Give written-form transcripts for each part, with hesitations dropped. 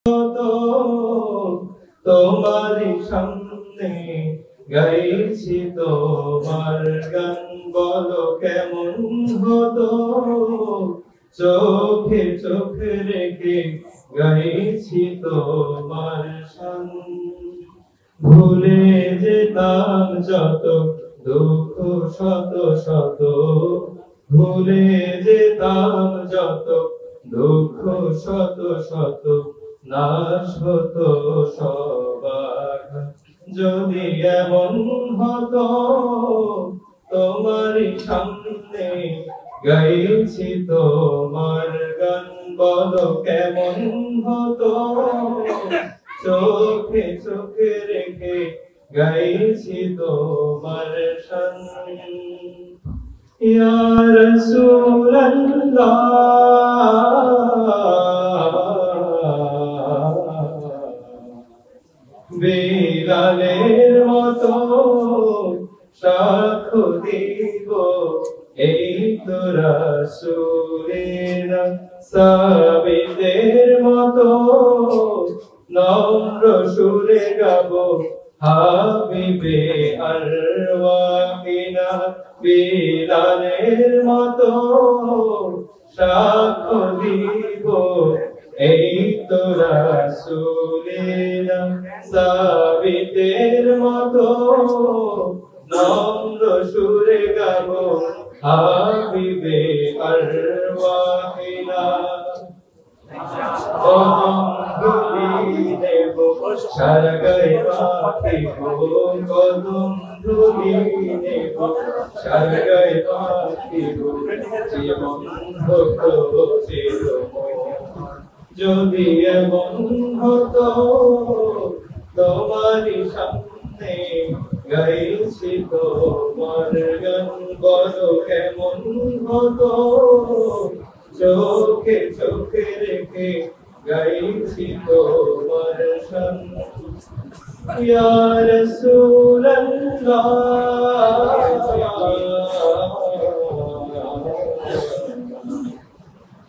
তো তোমারই সামনে গাইছি তোমার গান, বলো কেমন হতো চোখে চোখে রেখে গাইছি তোমার শান। ভুলে যেতাম যত দুঃখ শত শত, ভুলে যেতাম যত দুঃখ শত শত, নাশ হতো সবার যদি এমন হতো তোমারই সামনে গাইছি তোমার গান, বলো কেমন হতো চোখে চোখে রেখে গাইছি তোমার শান। ইয়া রাসূলুল্লাহ বিলালের মতো সাক্ষ্য দিব এই তো রাসূলের, সাবিতের মতো নম্র সুরে গাবো হাবিবে আরওয়াহিনা। বিলালের মতো সাক্ষ্য দিব এই তো রাসূলের, সাবিতের মতো নম্র সুরে গাবো হাবিবে আরওয়াহিনা। সারা গায়ে মাখিব কদম ধুলি নেব, সারা গায়ে মাখিব জীবন হতো চিরময়। যদি এমন হতো তোমারই সামনে গাইছি তোমার গান, বলো কেমন হতো চোখে চোখে রেখে গাইছি তোমার শান। ইয়া রাসূলুল্লাহ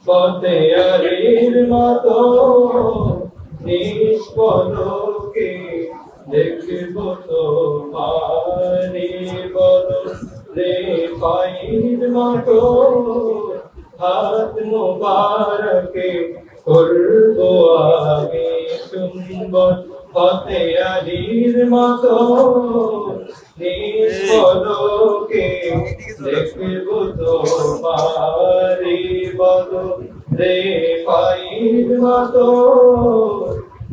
ফতেয়ারির মতো নিষ্পদকে দেখব তোমারি বদন, রেফাইর মতো হাত মোবারকে করবো আমি চুম্বন। ফতেয়ারির মতো নিষ্পদকে দেখব তোমারি বদন, রেফাইর মতো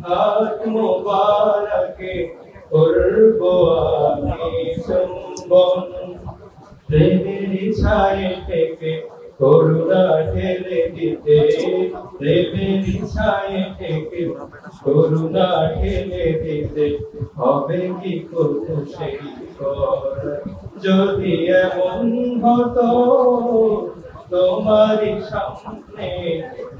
হাত মোবারকে করবো আমি চুম্বন। প্রেমের ছায়ে থেকে করুণা ঢেলে দিতে, প্রেমের ছায়ে থেকে করুণা ঢেলে দিতে হবে কি করবো সেই করা। যদি এমন হতো তোমারই সামনে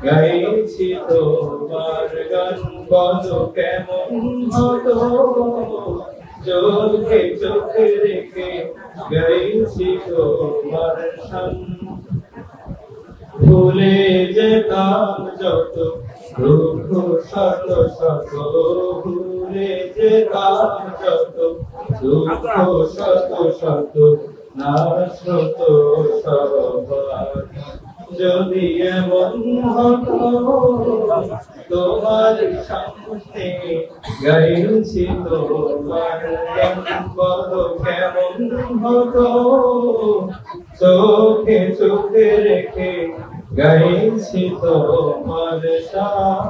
গাইছি তোমার গান, বলো কেমন হতো চোখে চোখে রেখে গাইছি তোমার শান। ভুলে যেতাম যত দুঃখ শত শত, ভুলে যেতাম যত দুঃখ শত শত, নাশ হতো সবার যদি এমন হতো তোমার সামনে গাইছি তোমার গান, বলো কেমন হতো চোখে চোখে রেখে গাইছি তোমার শান।